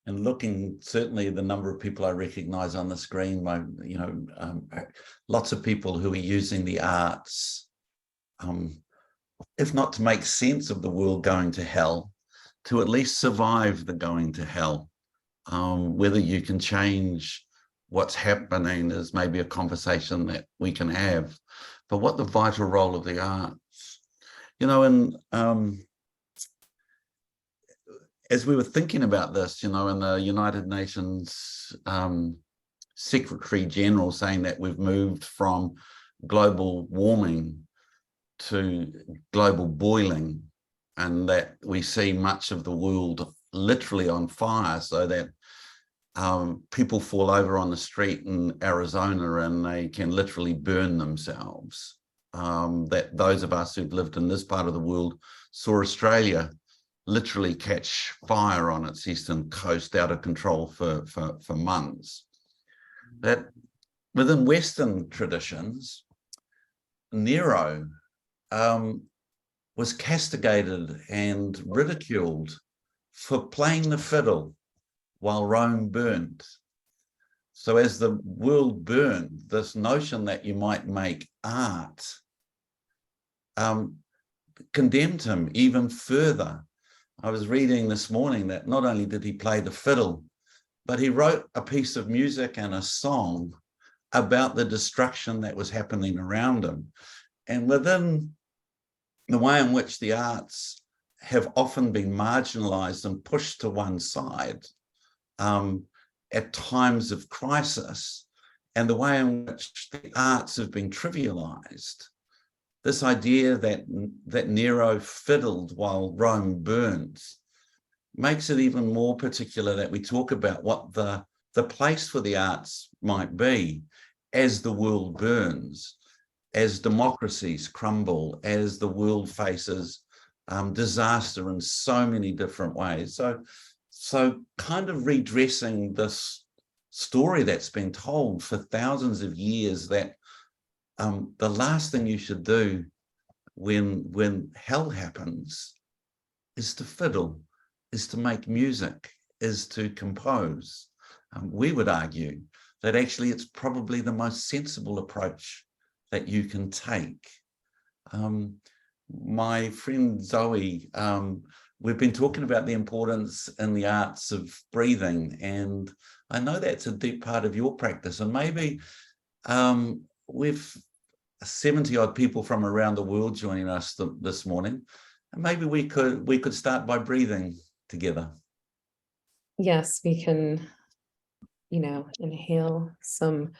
and looking, certainly the number of people I recognize on the screen, lots of people who are using the arts, if not to make sense of the world going to hell, to at least survive the going to hell. Whether you can change what's happening is maybe a conversation that we can have, but what the vital role of the arts, as we were thinking about this, in the United Nations Secretary General saying that we've moved from global warming to global boiling, and that we see much of the world literally on fire, so that people fall over on the street in Arizona and they can literally burn themselves. That those of us who've lived in this part of the world saw Australia literally catch fire on its eastern coast, out of control for months. That within Western traditions, Nero was castigated and ridiculed for playing the fiddle while Rome burned. So as the world burned, this notion that you might make art condemned him even further. I was reading this morning that not only did he play the fiddle, but he wrote a piece of music and a song about the destruction that was happening around him. And within the way in which the arts have often been marginalized and pushed to one side at times of crisis, and the way in which the arts have been trivialized, this idea that Nero fiddled while Rome burns makes it even more particular that we talk about what the place for the arts might be as the world burns, as democracies crumble, as the world faces disaster in so many different ways. So kind of redressing this story that's been told for thousands of years, that the last thing you should do when hell happens is to fiddle, is to make music, is to compose. We would argue that actually it's probably the most sensible approach that you can take. My friend Zoe, we've been talking about the importance in the arts of breathing, and I know that's a deep part of your practice, and maybe we've 70 odd people from around the world joining us this morning, and maybe we could start by breathing together. Yes, we can, inhale some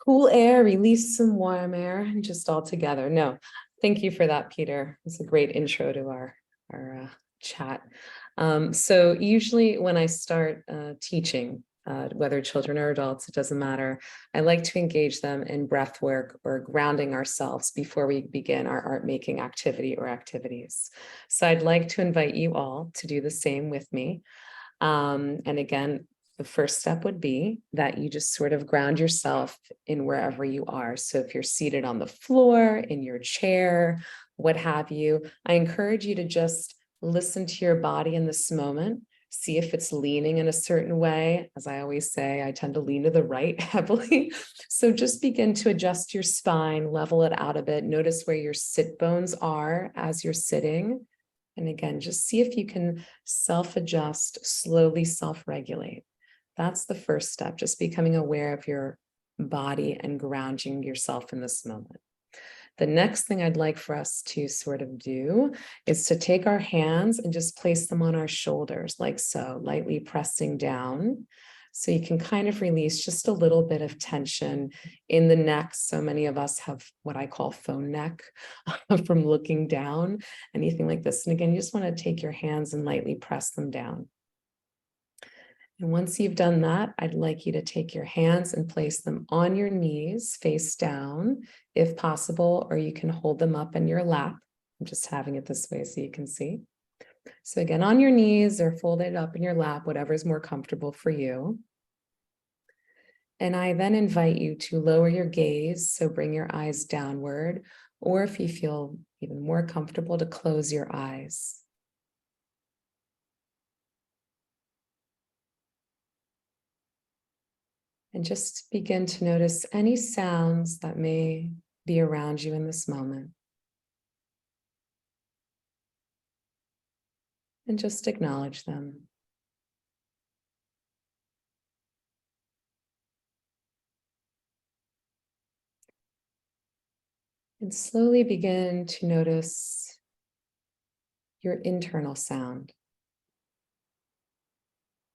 cool air, release some warm air, and just all together. No, thank you for that, Peter. It's a great intro to our chat. So usually when I start teaching, whether children or adults, it doesn't matter, I like to engage them in breath work or grounding ourselves before we begin our art making activity or activities. So I'd like to invite you all to do the same with me. And again, the first step would be that you just sort of ground yourself in wherever you are. So if you're seated on the floor, in your chair, what have you, I encourage you to just listen to your body in this moment. See if it's leaning in a certain way. As I always say, I tend to lean to the right heavily. So just begin to adjust your spine, level it out a bit. Notice where your sit bones are as you're sitting. And again, just see if you can self-adjust, slowly self-regulate. That's the first step, just becoming aware of your body and grounding yourself in this moment. The next thing I'd like for us to sort of do is to take our hands and just place them on our shoulders, like so, lightly pressing down. So you can kind of release just a little bit of tension in the neck. So many of us have what I call phone neck from looking down, anything like this. And again, you just want to take your hands and lightly press them down. And once you've done that, I'd like you to take your hands and place them on your knees, face down, if possible, or you can hold them up in your lap. I'm just having it this way so you can see. So again, on your knees or folded up in your lap, whatever is more comfortable for you. And I then invite you to lower your gaze, so bring your eyes downward, or if you feel even more comfortable, to close your eyes. And just begin to notice any sounds that may be around you in this moment. And just acknowledge them. And slowly begin to notice your internal sound,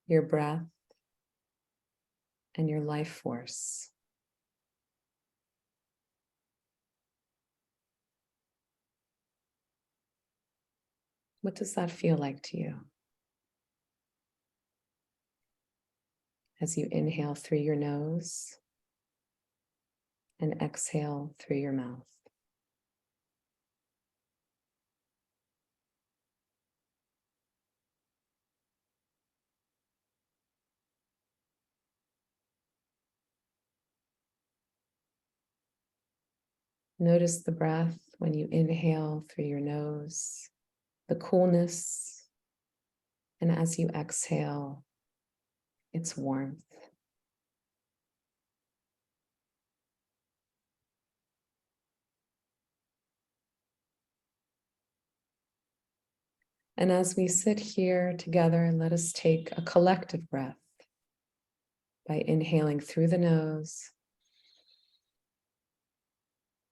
your breath, and your life force. What does that feel like to you? As you inhale through your nose and exhale through your mouth. Notice the breath when you inhale through your nose, the coolness, and as you exhale, its warmth. And as we sit here together, let us take a collective breath by inhaling through the nose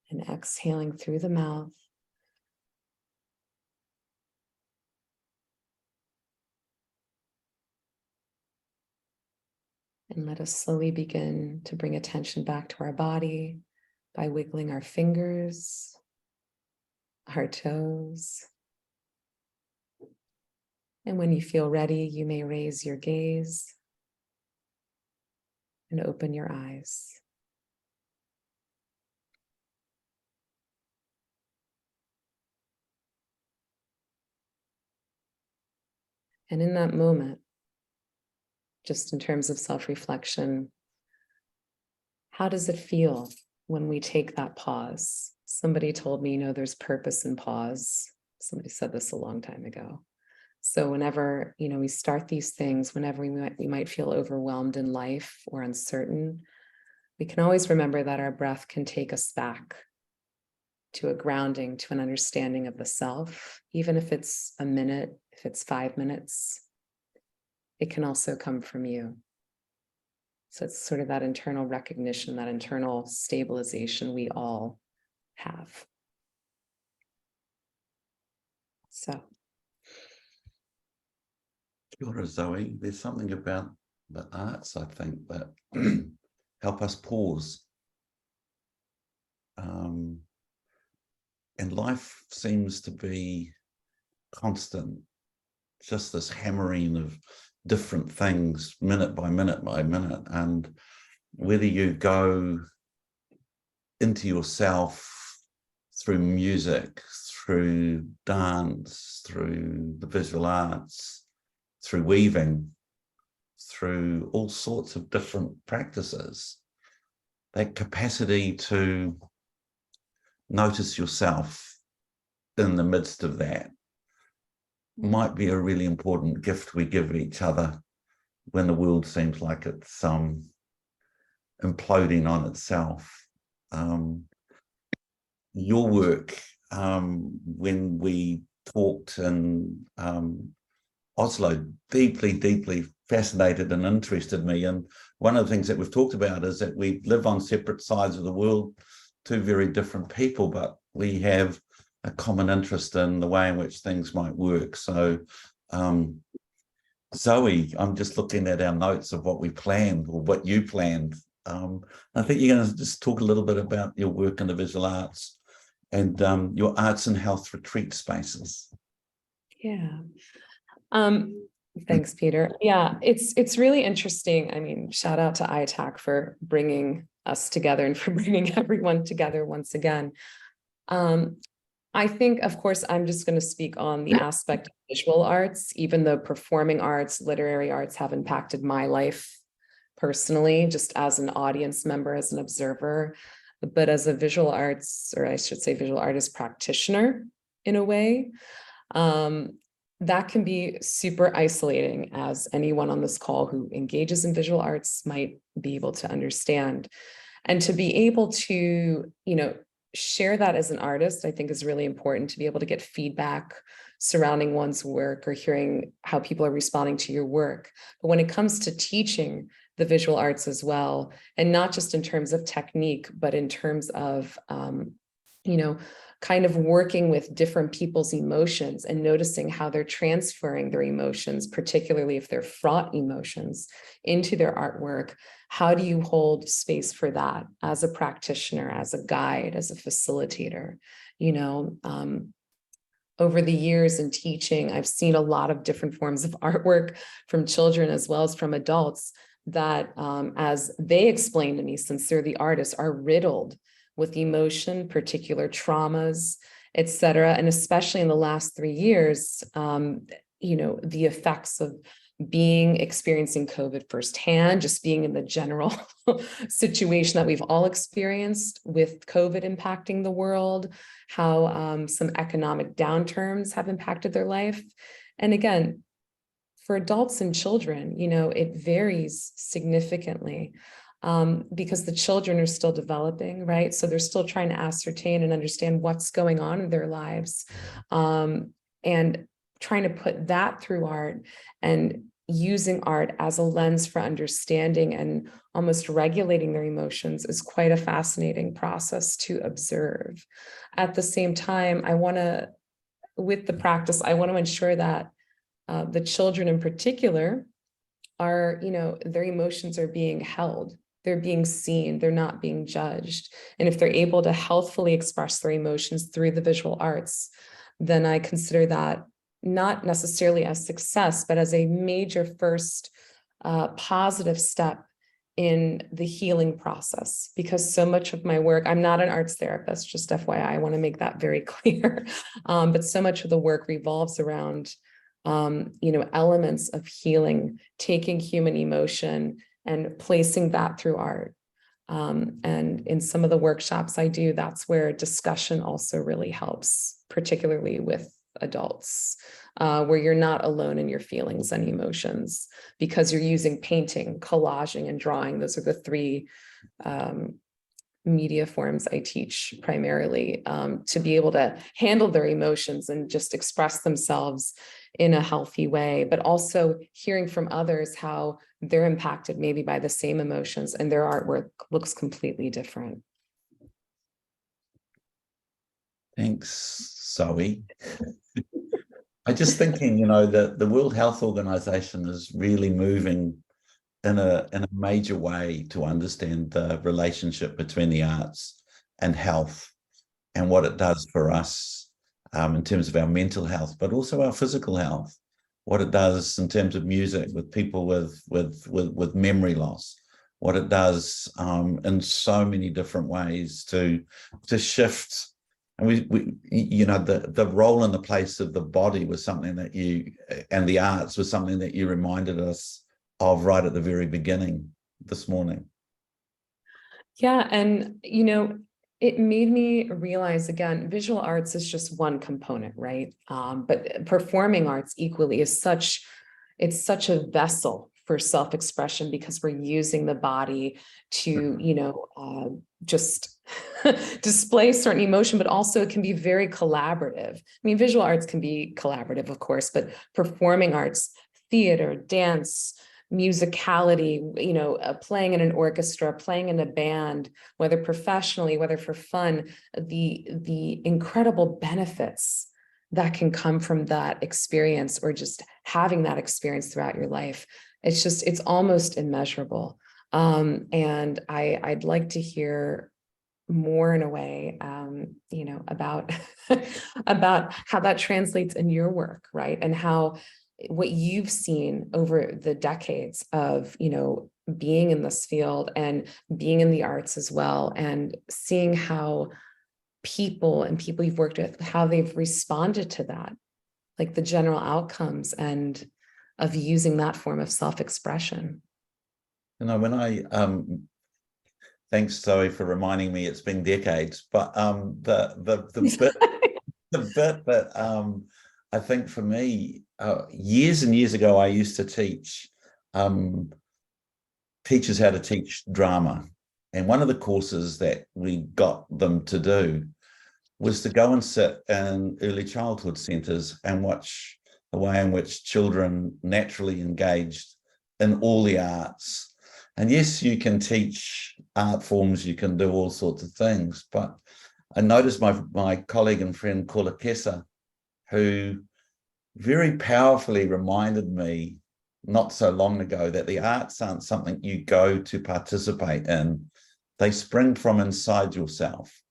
and exhaling through the mouth. And let us slowly begin to bring attention back to our body by wiggling our fingers, our toes. And when you feel ready, you may raise your gaze and open your eyes. And in that moment, just in terms of self-reflection, how does it feel when we take that pause? Somebody told me, there's purpose in pause. Somebody said this a long time ago. So whenever, we start these things, whenever we might feel overwhelmed in life or uncertain, we can always remember that our breath can take us back to a grounding, to an understanding of the self, even if it's a minute, if it's 5 minutes. It can also come from you. So it's sort of that internal recognition, that internal stabilization we all have. So. Kia ora, Zoe. There's something about the arts, I think, that help us pause. And life seems to be constant, just this hammering of different things, minute by minute by minute. And whether you go into yourself through music, through dance, through the visual arts, through weaving, through all sorts of different practices, that capacity to notice yourself in the midst of that might be a really important gift we give each other when the world seems like it's imploding on itself. Your work, when we talked in Oslo, deeply fascinated and interested me. And one of the things that we've talked about is that we live on separate sides of the world, two very different people, but we have a common interest in the way in which things might work. So Zoe, I'm just looking at our notes of what we planned or what you planned. I think you're going to just talk a little bit about your work in the visual arts and your arts and health retreat spaces. Yeah. Thanks, Peter. Yeah, it's really interesting. I mean, shout out to ITAC for bringing us together and for bringing everyone together once again. I think, of course, I'm just going to speak on the aspect of visual arts, even though performing arts, literary arts have impacted my life personally, just as an audience member, as an observer, but as a visual arts, or I should say visual artist practitioner in a way. that can be super isolating, as anyone on this call who engages in visual arts might be able to understand. And to be able to, share that as an artist, I think is really important, to be able to get feedback surrounding one's work or hearing how people are responding to your work. But when it comes to teaching the visual arts as well, and not just in terms of technique, but in terms of, kind of working with different people's emotions and noticing how they're transferring their emotions, particularly if they're fraught emotions, into their artwork. How do you hold space for that as a practitioner, as a guide, as a facilitator? Over the years in teaching, I've seen a lot of different forms of artwork from children as well as from adults that, as they explain to me, since they're the artists, are riddled with emotion, particular traumas, et cetera. And especially in the last 3 years, the effects of experiencing COVID firsthand, just being in the general situation that we've all experienced with COVID impacting the world, how some economic downturns have impacted their life. And again, for adults and children, it varies significantly. Because the children are still developing, right? So they're still trying to ascertain and understand what's going on in their lives, and trying to put that through art and using art as a lens for understanding and almost regulating their emotions is quite a fascinating process to observe. At the same time, with the practice, I want to ensure that the children in particular are, their emotions are being held. They're being seen, they're not being judged. And if they're able to healthfully express their emotions through the visual arts, then I consider that not necessarily as success, but as a major first positive step in the healing process. Because so much of my work, I'm not an arts therapist, just FYI, I want to make that very clear. But so much of the work revolves around elements of healing, taking human emotion and placing that through art. And in some of the workshops I do, that's where discussion also really helps, particularly with adults, where you're not alone in your feelings and emotions, because you're using painting, collaging, and drawing. Those are the 3 media forms I teach primarily, to be able to handle their emotions and just express themselves in a healthy way, but also hearing from others how they're impacted maybe by the same emotions and their artwork looks completely different. Thanks, Zoe. I just thinking, that the World Health Organization is really moving in a major way to understand the relationship between the arts and health and what it does for us in terms of our mental health, but also our physical health, what it does in terms of music with people with memory loss, what it does in so many different ways to shift. And the role and the place of the body was something that and the arts was something that you reminded us of right at the very beginning this morning. Yeah, and it made me realize, again, visual arts is just one component, right? But performing arts equally is such a vessel for self-expression, because we're using the body to, just display certain emotion, but also it can be very collaborative. I mean, visual arts can be collaborative, of course, but performing arts, theater, dance, musicality, playing in an orchestra, playing in a band, whether professionally, whether for fun, the incredible benefits that can come from that experience, or just having that experience throughout your life. It's almost immeasurable. And I'd like to hear more in a way, about, about how that translates in your work, right? And how what you've seen over the decades of, being in this field and being in the arts as well, and seeing how people you've worked with, how they've responded to that, like the general outcomes and of using that form of self-expression. When I thanks, Zoe, for reminding me it's been decades, but the bit that I think for me, years and years ago, I used to teach teachers how to teach drama. And one of the courses that we got them to do was to go and sit in early childhood centres and watch the way in which children naturally engaged in all the arts. And yes, you can teach art forms, you can do all sorts of things, but I noticed my colleague and friend Kula Kesa, who very powerfully reminded me not so long ago that the arts aren't something you go to participate in. They spring from inside yourself.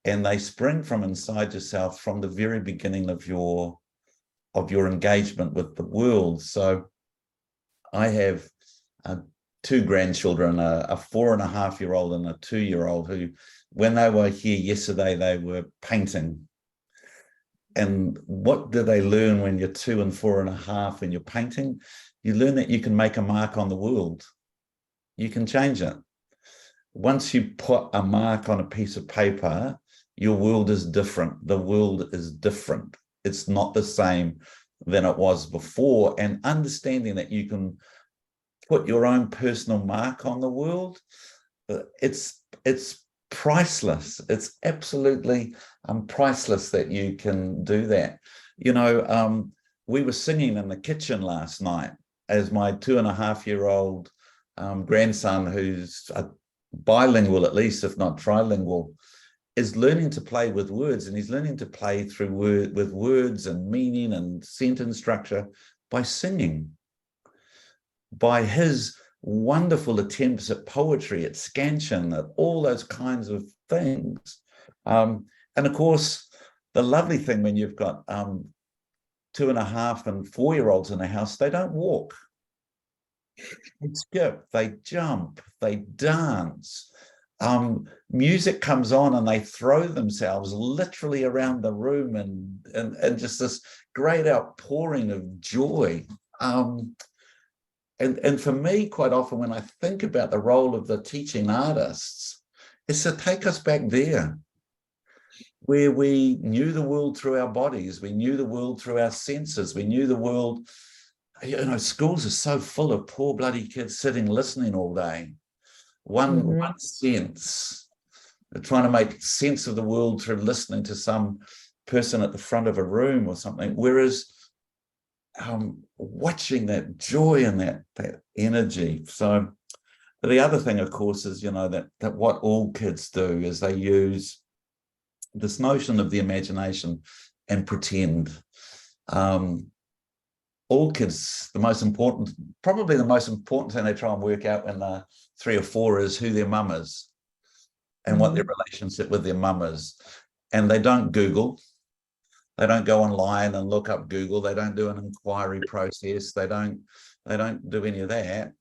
And they spring from inside yourself from the very beginning of your engagement with the world. So I have two grandchildren, a 4.5-year-old and a 2-year-old, who, when they were here yesterday, they were painting. And what do they learn when you're 2 and 4.5 and you're painting? You learn that you can make a mark on the world. You can change it. Once you put a mark on a piece of paper, your world is different. The world is different. It's not the same than it was before. And understanding that you can put your own personal mark on the world, it's priceless. It's absolutely priceless that you can do that. You know, we were singing in the kitchen last night as my 2.5-year-old grandson, who's bilingual at least, if not trilingual, is learning to play with words, and he's learning to play with words and meaning and sentence structure by singing, by his wonderful attempts at poetry, at scansion, at all those kinds of things. And of course, the lovely thing when you've got 2.5 and 4-year-olds in the house, they don't walk. They skip, they jump, they dance. Music comes on and they throw themselves literally around the room and just this great outpouring of joy. And for me, quite often when I think about the role of the teaching artists, it's to take us back there, where we knew the world through our bodies, we knew the world through our senses, we knew the world. You know, schools are so full of poor bloody kids sitting listening all day. One sense, trying to make sense of the world through listening to some person at the front of a room or something, whereas watching that joy and that energy. So the other thing, of course, is, you know, that what all kids do is they use this notion of the imagination and pretend. All kids, probably the most important thing they try and work out when they're 3 or 4 is who their mum is and what their relationship with their mum is. And they don't Google. They don't go online and look up Google. They don't do an inquiry process. They don't do any of that.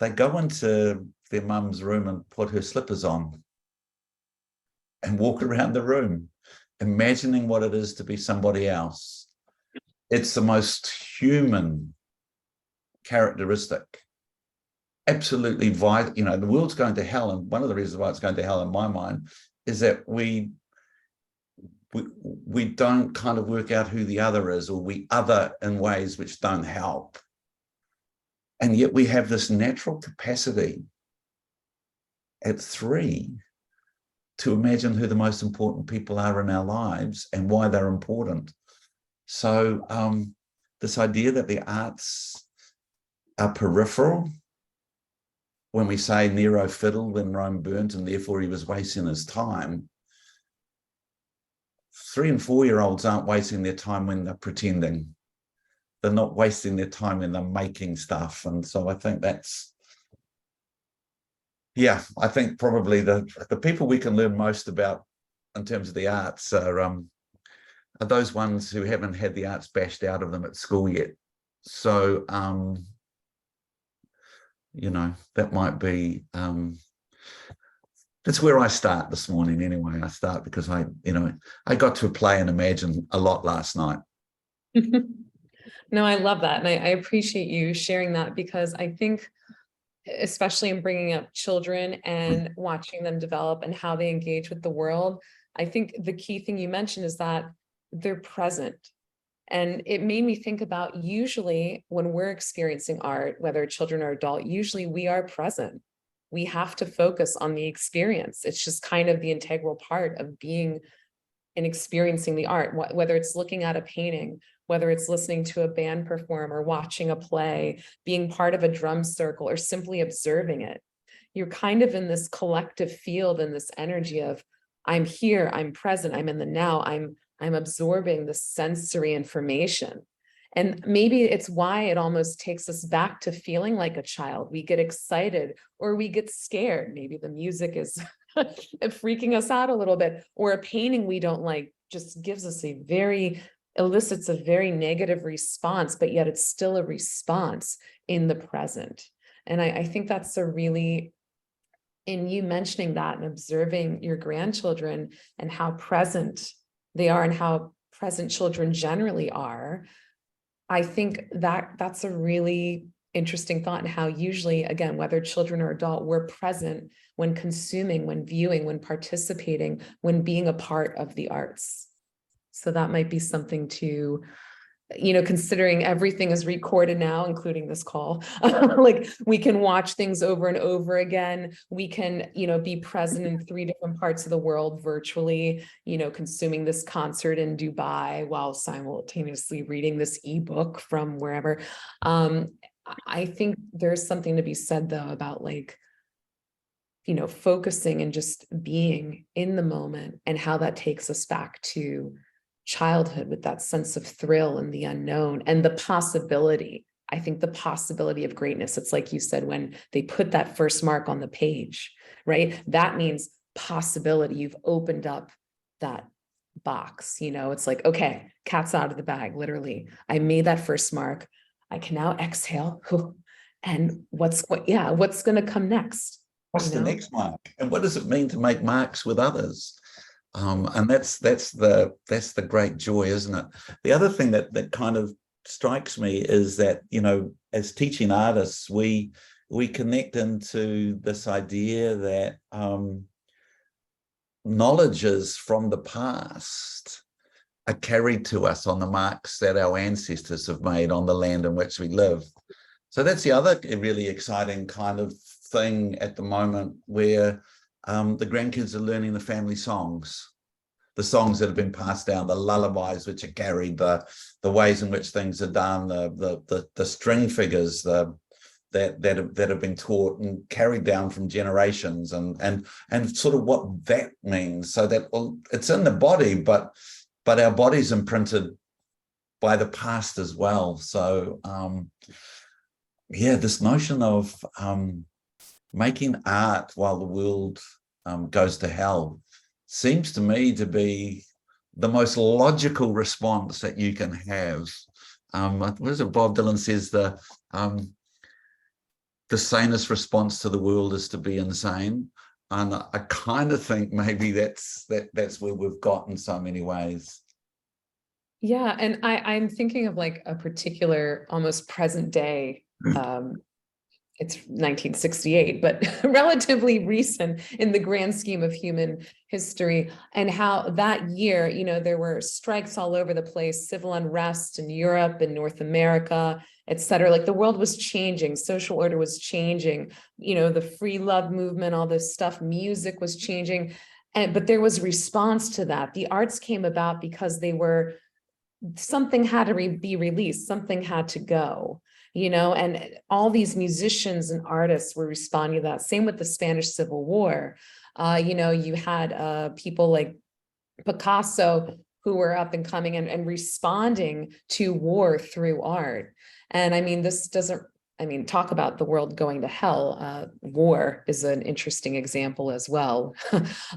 They go into their mum's room and put her slippers on and walk around the room, imagining what it is to be somebody else. It's the most human characteristic. Absolutely vital. You know, the world's going to hell, and one of the reasons why it's going to hell in my mind is that we don't kind of work out who the other is, or we other in ways which don't help. And yet we have this natural capacity at 3 to imagine who the most important people are in our lives and why they're important. So this idea that the arts are peripheral, when we say Nero fiddled when Rome burnt and therefore he was wasting his time, 3 and 4-year-olds aren't wasting their time when they're pretending. They're not wasting their time when they're making stuff. And so I think that's, yeah, I think probably the people we can learn most about in terms of the arts are those ones who haven't had the arts bashed out of them at school yet. So, you know, that might be, that's where I start this morning anyway. I start because I got to play and imagine a lot last night. No, I love that. And I appreciate you sharing that, because I think, especially in bringing up children and watching them develop and how they engage with the world, I think the key thing you mentioned is that they're present. And it made me think about, usually when we're experiencing art, whether children or adult, usually we are present. We have to focus on the experience. It's just kind of the integral part of being and experiencing the art, whether it's looking at a painting, whether it's listening to a band perform or watching a play, being part of a drum circle, or simply observing it. You're kind of in this collective field and this energy of, I'm here, I'm present, I'm in the now, I'm absorbing the sensory information. And maybe it's why it almost takes us back to feeling like a child. We get excited or we get scared. Maybe the music is freaking us out a little bit, or a painting we don't like just gives us elicits a very negative response, but yet it's still a response in the present. And I think that's a really, in you mentioning that and observing your grandchildren and how present they are and how present children generally are, I think that that's a really interesting thought, and how usually, again, whether children or adult, we're present when consuming, when viewing, when participating, when being a part of the arts. So that might be something to, considering everything is recorded now, including this call, like we can watch things over and over again. We can, be present in 3 different parts of the world virtually, consuming this concert in Dubai while simultaneously reading this ebook from wherever. I think there's something to be said though about focusing and just being in the moment, and how that takes us back to childhood with that sense of thrill and the unknown and the possibility. I think the possibility of greatness. It's like you said, when they put that first mark on the page, right? That means possibility. You've opened up that box, it's like, okay, cat's out of the bag, literally. I made that first mark. I can now exhale. And what's going to come next? What's the next mark? And what does it mean to make marks with others? And that's the great joy, isn't it? The other thing that kind of strikes me is that, as teaching artists, we connect into this idea that knowledges from the past are carried to us on the marks that our ancestors have made on the land in which we live. So that's the other really exciting kind of thing at the moment, where the grandkids are learning the family songs, the songs that have been passed down, the lullabies which are carried, the ways in which things are done, the string figures that have been taught and carried down from generations, and sort of what that means. So that, well, it's in the body, but our body's imprinted by the past as well. So this notion of making art while the world goes to hell seems to me to be the most logical response that you can have. What is it Bob Dylan says, the sanest response to the world is to be insane. And I kind of think maybe that's where we've got in so many ways. Yeah, and I'm thinking of like a particular almost present day. It's 1968, but relatively recent in the grand scheme of human history, and how that year, there were strikes all over the place, civil unrest in Europe and North America, et cetera. Like the world was changing, social order was changing, the free love movement, all this stuff, music was changing. But there was response to that. The arts came about because something had to be released, something had to go. And all these musicians and artists were responding to that. Same with the Spanish Civil War. You had people like Picasso who were up and coming and responding to war through art. And I mean, talk about the world going to hell. War is an interesting example as well.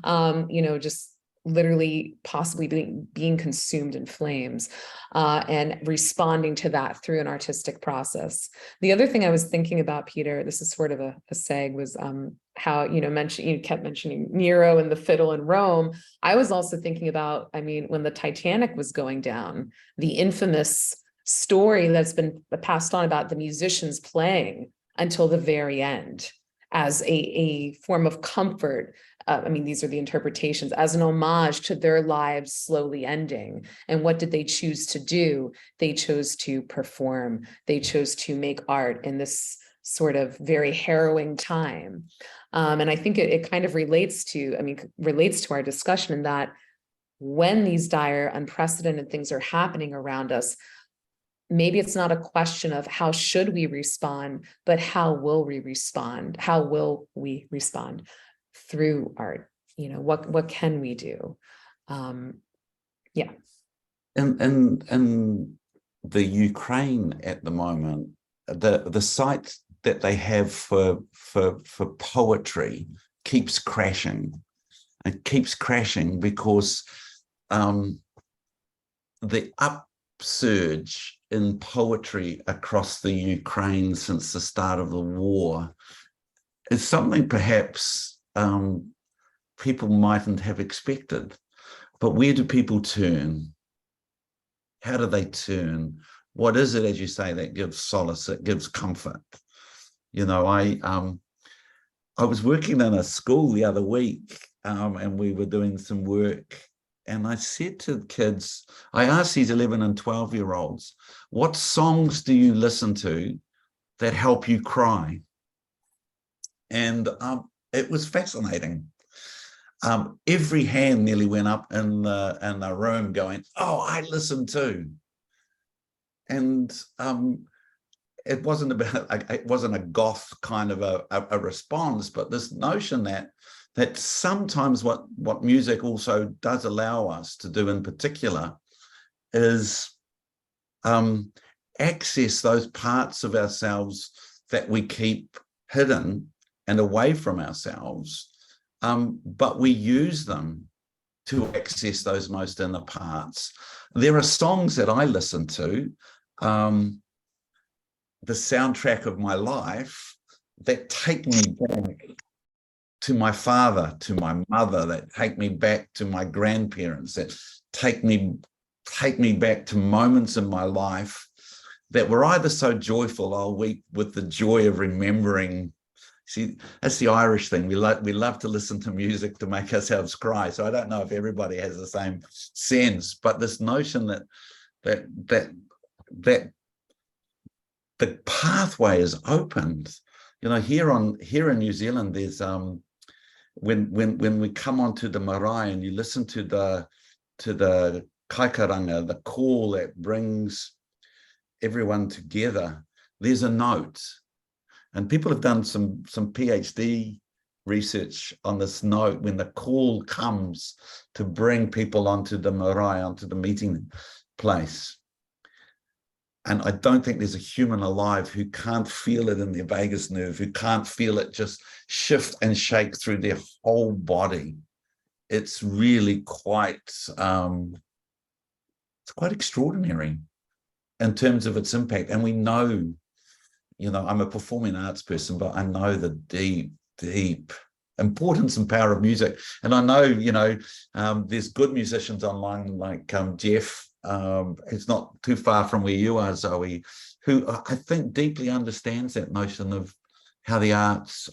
Just literally possibly being consumed in flames, and responding to that through an artistic process. The other thing I was thinking about, Peter, this is sort of a seg, was how you kept mentioning Nero and the fiddle in Rome. I was also thinking about, when the Titanic was going down, the infamous story that's been passed on about the musicians playing until the very end. as a form of comfort. I mean, these are the interpretations, as an homage to their lives slowly ending. And what did they choose to do? They chose to perform. They chose to make art in this sort of very harrowing time. And I think it kind of relates to our discussion in that when these dire, unprecedented things are happening around us, maybe it's not a question of how should we respond, but how will we respond? How will we respond through art? You know, what can we do? Yeah. And the Ukraine at the moment, the site that they have for poetry keeps crashing. It keeps crashing because the upsurge in poetry across the Ukraine since the start of the war is something perhaps people mightn't have expected. But where do people turn? How do they turn? What is it, as you say, that gives solace, that gives comfort? You know, I was working in a school the other week, and we were doing some work, and I said to the kids, I asked these 11 and 12-year-olds, what songs do you listen to that help you cry? And it was fascinating. Every hand nearly went up in the room going, oh, I listen too. And it wasn't a goth kind of a response, but this notion that sometimes what music also does allow us to do in particular is access those parts of ourselves that we keep hidden and away from ourselves, but we use them to access those most inner parts. There are songs that I listen to, the soundtrack of my life, that take me back to my father, to my mother, that take me back to my grandparents, that take me back to moments in my life that were either so joyful, I'll weep with the joy of remembering. See, that's the Irish thing. We love to listen to music to make ourselves cry. So I don't know if everybody has the same sense, but this notion that the pathway is opened. You know, here in New Zealand, there's when we come onto the marae and you listen to the kaikaranga, the call that brings everyone together, there's a note. And people have done some PhD research on this note when the call comes to bring people onto the marae, onto the meeting place. And I don't think there's a human alive who can't feel it in their vagus nerve, who can't feel it just shift and shake through their whole body. It's really quite, it's quite extraordinary in terms of its impact. And we know, you know, I'm a performing arts person, but I know the deep, deep importance and power of music. And I know, you know, there's good musicians online like Jeff, it's not too far from where you are, Zoe, who I think deeply understands that notion of how the arts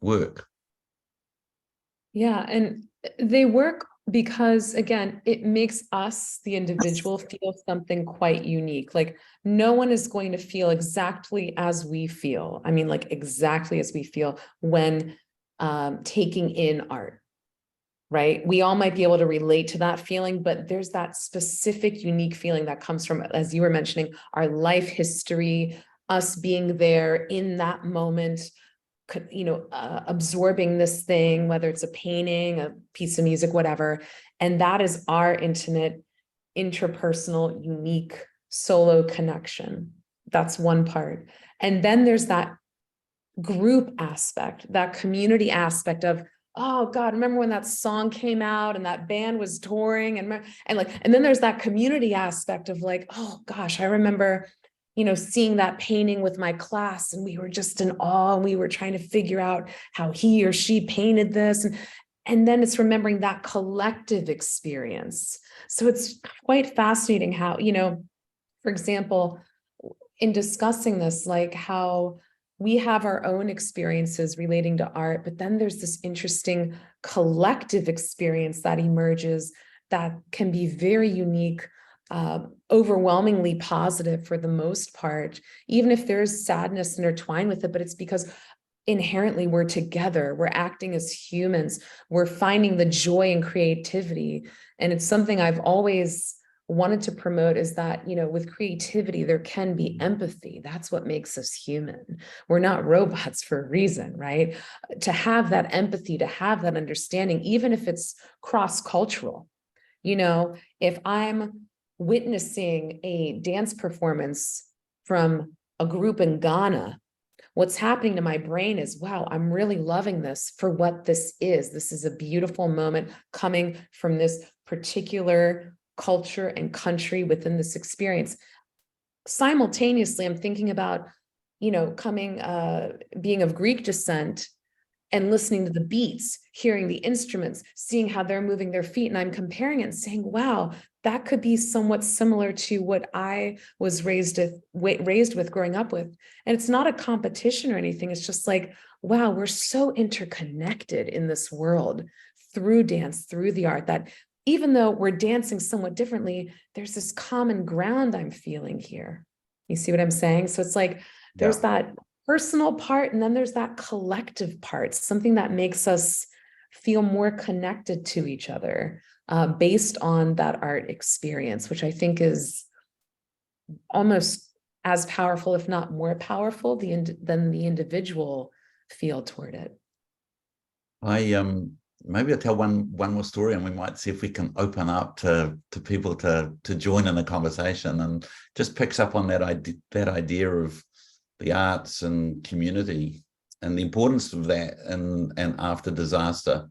work. Yeah, and they work because, again, it makes us, the individual, feel something quite unique. Like no one is going to feel exactly as we feel. I mean, like exactly as we feel when taking in art. Right? We all might be able to relate to that feeling, but there's that specific, unique feeling that comes from, as you were mentioning, our life history, us being there in that moment, you know, absorbing this thing, whether it's a painting, a piece of music, whatever. And that is our intimate, interpersonal, unique solo connection. That's one part. And then there's that group aspect, that community aspect of, oh God, remember when that song came out and that band was touring and then there's that community aspect of like, oh gosh, I remember, you know, seeing that painting with my class and we were just in awe and we were trying to figure out how he or she painted this. And then it's remembering that collective experience. So it's quite fascinating how, you know, for example, in discussing this, like how we have our own experiences relating to art, but then there's this interesting collective experience that emerges that can be very unique, overwhelmingly positive for the most part, even if there's sadness intertwined with it, but it's because inherently we're together, we're acting as humans, we're finding the joy and creativity. And it's something I've always wanted to promote, is that, you know, with creativity, there can be empathy. That's what makes us human. We're not robots for a reason, right? To have that empathy, to have that understanding, even if it's cross-cultural. You know, if I'm witnessing a dance performance from a group in Ghana, what's happening to my brain is, wow, I'm really loving this for what this is. This is a beautiful moment coming from this particular culture and country within this experience. Simultaneously, I'm thinking about, you know, being of Greek descent and listening to the beats, hearing the instruments, seeing how they're moving their feet. And I'm comparing it and saying, wow, that could be somewhat similar to what I was raised with growing up with. And it's not a competition or anything. It's just like, wow, we're so interconnected in this world through dance, through the art, that even though we're dancing somewhat differently, there's this common ground I'm feeling here. You see what I'm saying? So it's like, there's that personal part, and then there's that collective part, something that makes us feel more connected to each other, based on that art experience, which I think is almost as powerful, if not more powerful, than the individual feel toward it. Maybe I'll tell one more story, and we might see if we can open up to people to join in the conversation, and just picks up on that idea of the arts and community and the importance of that and after disaster.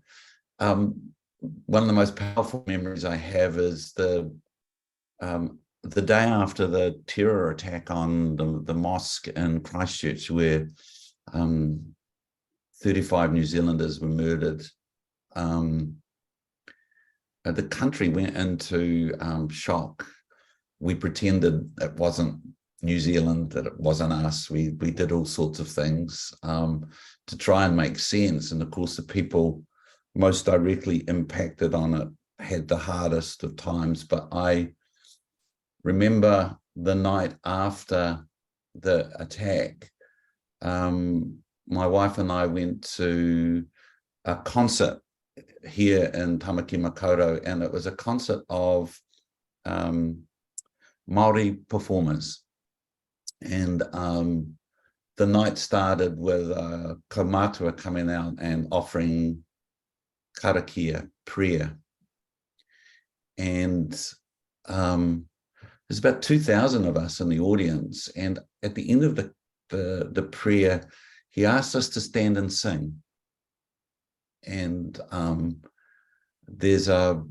One of the most powerful memories I have is the day after the terror attack on the mosque in Christchurch, where 35 New Zealanders were murdered. The country went into shock. We pretended it wasn't New Zealand, that it wasn't us. We did all sorts of things to try and make sense. And of course, the people most directly impacted on it had the hardest of times. But I remember the night after the attack, my wife and I went to a concert here in Tamaki Makaurau, and it was a concert of Māori performers. And the night started with kaumātua coming out and offering karakia, prayer. And there's about 2,000 of us in the audience. And at the end of the prayer, he asked us to stand and sing. And there's a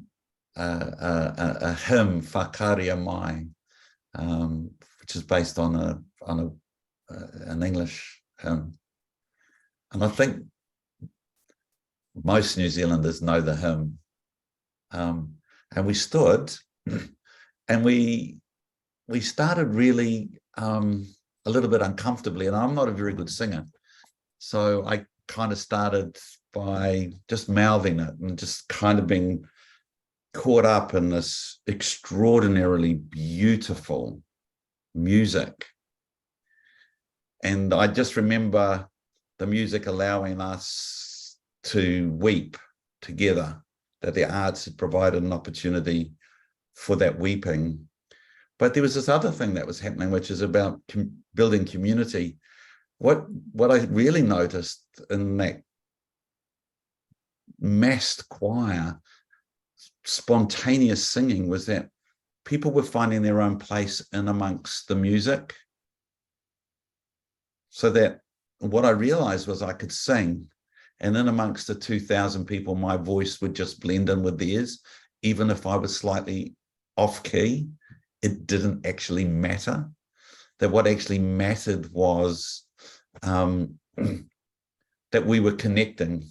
hymn, Whakaria Mai, which is based on an English hymn. And I think most New Zealanders know the hymn. And we stood and we started really a little bit uncomfortably, and I'm not a very good singer. So I kind of started by just mouthing it and just kind of being caught up in this extraordinarily beautiful music. And I just remember the music allowing us to weep together, that the arts had provided an opportunity for that weeping. But there was this other thing that was happening, which is about building community. What I really noticed in that massed choir, spontaneous singing, was that people were finding their own place in amongst the music. So that what I realized was I could sing, and in amongst the 2,000 people, my voice would just blend in with theirs. Even if I was slightly off key, it didn't actually matter. That what actually mattered was that we were connecting.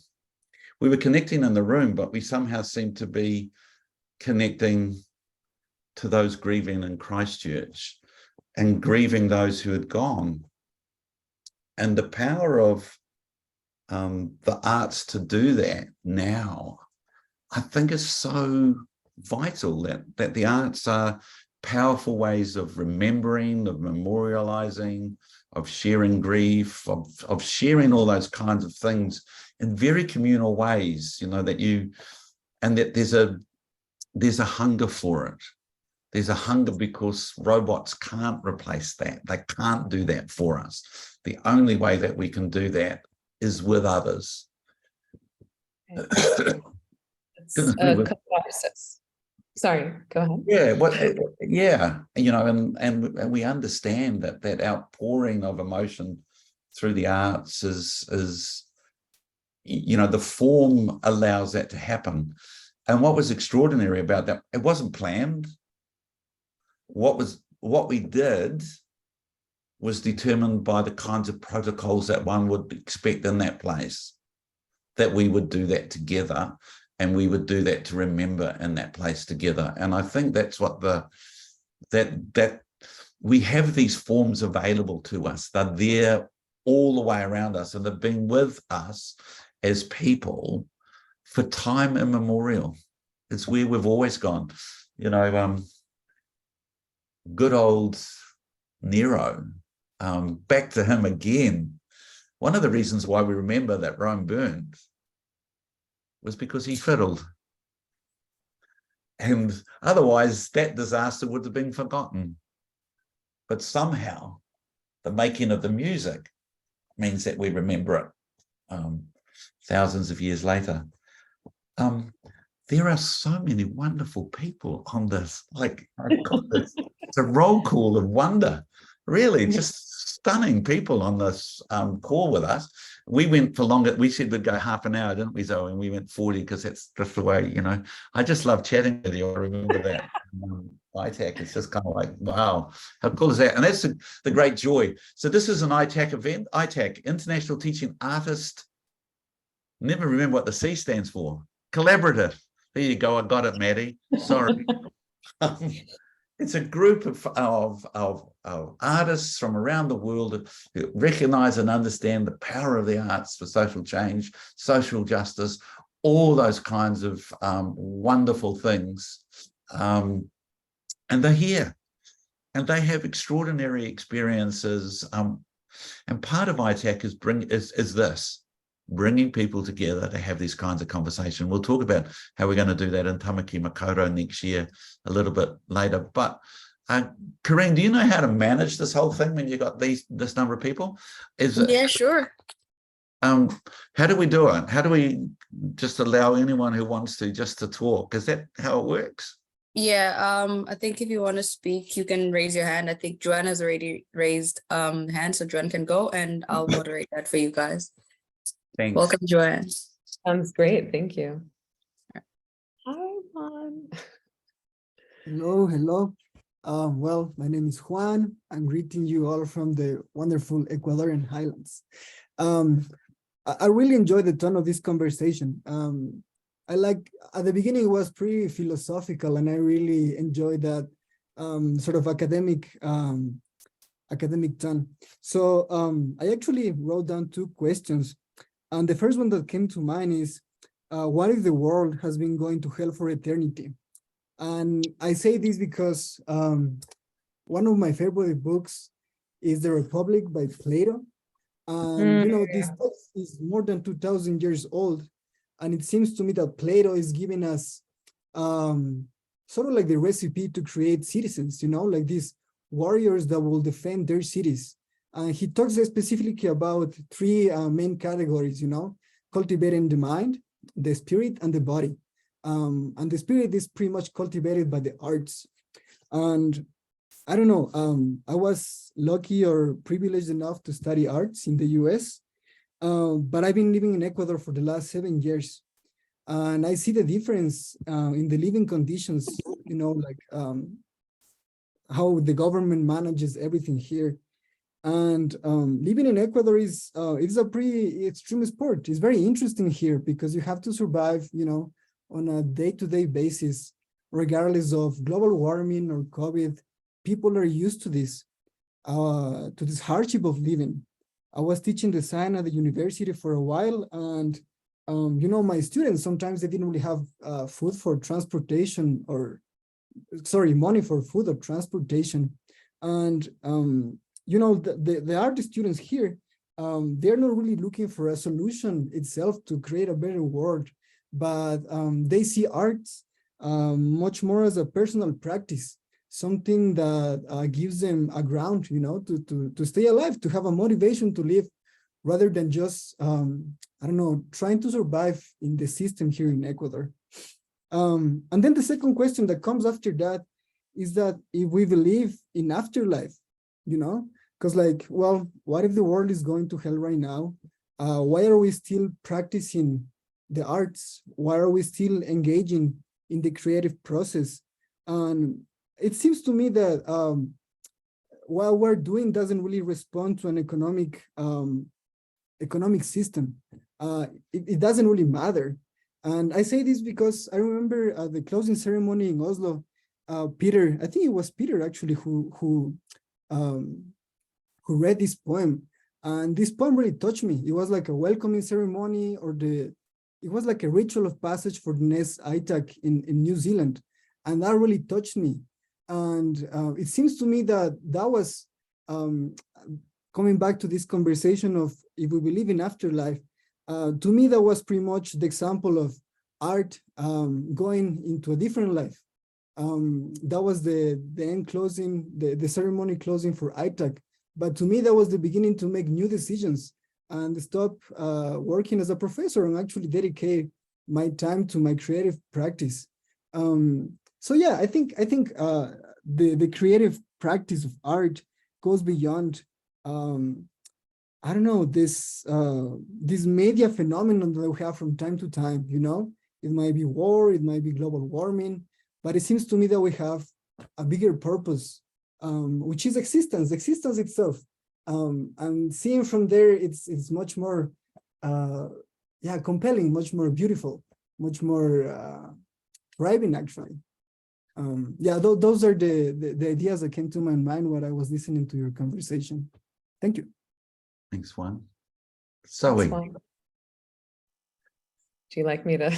We were connecting in the room, but we somehow seemed to be connecting to those grieving in Christchurch and grieving those who had gone. And the power of the arts to do that now, I think is so vital, that the arts are powerful ways of remembering, of memorializing, of sharing grief, of sharing all those kinds of things in very communal ways, and that there's a hunger for it. There's a hunger because robots can't replace that. They can't do that for us. The only way that we can do that is with others. It's a catharsis. Sorry, go ahead. And we understand that outpouring of emotion through the arts is the form allows that to happen. And what was extraordinary about that, it wasn't planned. What we did was determined by the kinds of protocols that one would expect in that place, that we would do that together, and we would do that to remember in that place together. And I think that's what that we have these forms available to us. They're there all the way around us, and they've been with us as people for time immemorial. It's where we've always gone. Good old Nero, back to him again. One of the reasons why we remember that Rome burned was because he fiddled. And otherwise, that disaster would have been forgotten. But somehow, the making of the music means that we remember it thousands of years later. There are so many wonderful people on this. It's a roll call of wonder, really, just stunning people on this call with us. We went for longer. We said we'd go half an hour, didn't we, Zoe? And we went 40 because that's just the way, I just love chatting with you. I remember that. ITAC, it's just kind of like, wow, how cool is that? And that's the great joy. So this is an ITAC event, ITAC, International Teaching Artist. Never remember what the C stands for. Collaborative. There you go. I got it, Maddie. Sorry. It's a group of artists from around the world who recognize and understand the power of the arts for social change, social justice, all those kinds of wonderful things. And they're here. And they have extraordinary experiences. And part of ITAC is this. Bringing people together to have these kinds of conversation. We'll talk about how we're going to do that in Tamaki Makaurau next year a little bit later. But Corrine, do you know how to manage this whole thing when you got this number of people? Yeah, sure. How do we do it? How do we just allow anyone who wants to just to talk? Is that how it works? Yeah, I think if you want to speak, you can raise your hand. I think Joanne has already raised hand, so Joanne can go, and I'll moderate that for you guys. Thanks. Welcome, Joanne. Sounds great. Thank you. Hi, Juan. Hello. Well, my name is Juan. I'm greeting you all from the wonderful Ecuadorian highlands. I really enjoyed the tone of this conversation. At the beginning, it was pretty philosophical, and I really enjoyed that sort of academic tone. So I actually wrote down 2 questions. And the first one that came to mind is, what if the world has been going to hell for eternity? And I say this because one of my favorite books is The Republic by Plato. And, this text is more than 2,000 years old. And it seems to me that Plato is giving us sort of like the recipe to create citizens, like these warriors that will defend their cities. He talks specifically about 3 main categories, cultivating the mind, the spirit, and the body. And the spirit is pretty much cultivated by the arts. And I don't know, I was lucky or privileged enough to study arts in the US, but I've been living in Ecuador for the last 7 years. And I see the difference in the living conditions, how the government manages everything here. And living in Ecuador is a pretty extreme sport. It's very interesting here because you have to survive, on a day-to-day basis, regardless of global warming or COVID. People are used to this hardship of living. I was teaching design at the university for a while, and you know, my students, sometimes they didn't really have food for transportation, or sorry, money for food or transportation. And you know, the art students here, they're not really looking for a solution itself to create a better world, but they see arts much more as a personal practice, something that gives them a ground, you know, to stay alive, to have a motivation to live, rather than just, I don't know, trying to survive in the system here in Ecuador. And then the second question that comes after that is that if we believe in afterlife, you know, because like, well, what if the world is going to hell right now? Why are we still practicing the arts? Why are we still engaging in the creative process? And it seems to me that what we're doing doesn't really respond to an economic system. It doesn't really matter. And I say this because I remember the closing ceremony in Oslo, Peter, I think it was Peter actually who read this poem. And this poem really touched me. It was like a welcoming ceremony, or it was like a ritual of passage for the next ITAC in New Zealand. And that really touched me. And it seems to me that was coming back to this conversation of if we believe in afterlife. To me, that was pretty much the example of art going into a different life. That was the end closing, the ceremony closing for ITAC. But to me, that was the beginning to make new decisions and stop working as a professor and actually dedicate my time to my creative practice. So yeah, I think the creative practice of art goes beyond I don't know, this media phenomenon that we have from time to time. You know, it might be war, it might be global warming, but it seems to me that we have a bigger purpose, which is existence itself. And seeing from there, it's much more, yeah, compelling, much more beautiful, much more thriving, actually. Yeah, those are the ideas that came to my mind while I was listening to your conversation. Thank you. Thanks, Juan. That's Zoe. fine. Do you like me to?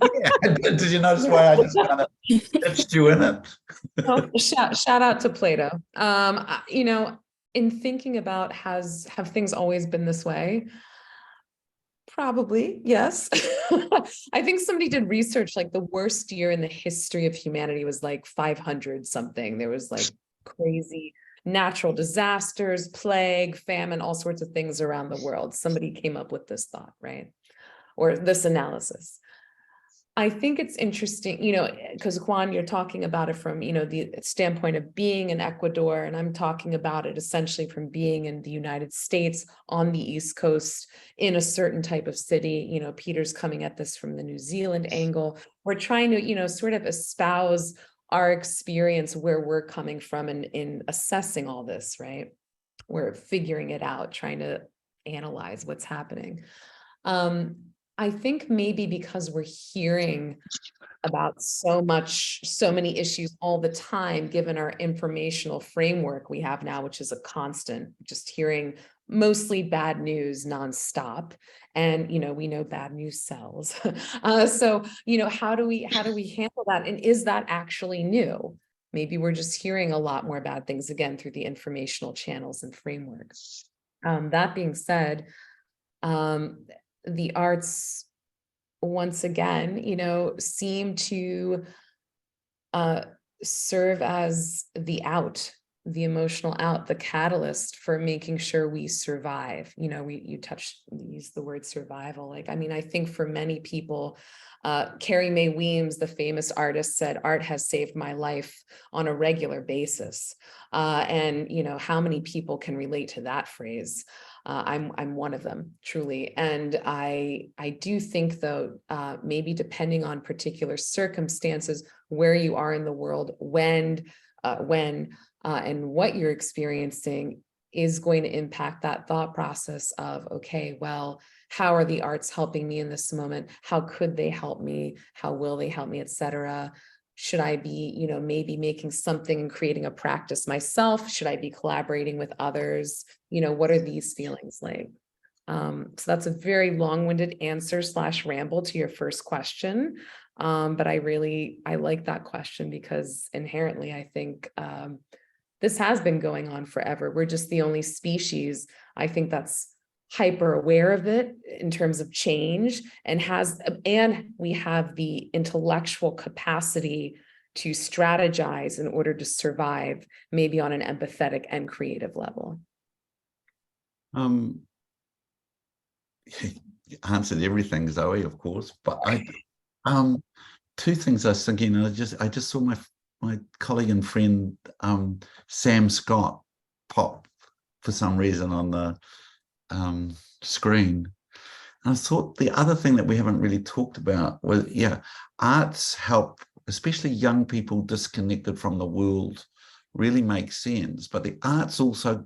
Yeah, did you notice why I just kind of pitched you in it? Well, shout out to Plato. You know, in thinking about have things always been this way? Probably, yes. I think somebody did research, like the worst year in the history of humanity was like 500 something. There was like crazy natural disasters, plague, famine, all sorts of things around the world. Somebody came up with this thought, right? Or this analysis. I think it's interesting, you know, because Juan, you're talking about it from, you know, the standpoint of being in Ecuador, and I'm talking about it essentially from being in the United States on the East Coast in a certain type of city. You know, Peter's coming at this from the New Zealand angle. We're trying to, you know, sort of espouse our experience where we're coming from in assessing all this, right? We're figuring it out, trying to analyze what's happening. I think maybe because we're hearing about so many issues all the time, given our informational framework we have now, which is a constant, just hearing mostly bad news nonstop. And, you know, we know bad news sells. So, you know, how do we handle that? And is that actually new? Maybe we're just hearing a lot more bad things again through the informational channels and frameworks. That being said, the arts, once again, you know, seem to serve as the emotional out, the catalyst for making sure we survive. You know, you used the word survival. Like, I mean, I think for many people, Carrie Mae Weems, the famous artist, said, "Art has saved my life on a regular basis." And, you know, how many people can relate to that phrase? I'm one of them, truly. And I do think, though, maybe depending on particular circumstances, where you are in the world, when and what you're experiencing is going to impact that thought process of, okay, well, how are the arts helping me in this moment? How could they help me? How will they help me, etc.? Should I be, maybe making something and creating a practice myself? Should I be collaborating with others? What are these feelings like? So that's a very long-winded answer / ramble to your first question. But I like that question because inherently, I think this has been going on forever. We're just the only species, I think, that's hyper aware of it in terms of change and we have the intellectual capacity to strategize in order to survive, maybe on an empathetic and creative level. You answered everything, Zoe, of course, but two things I was thinking. I just saw my colleague and friend Sam Scott pop for some reason on the screen. And I thought the other thing that we haven't really talked about was, arts help, especially young people disconnected from the world, really make sense. But the arts also,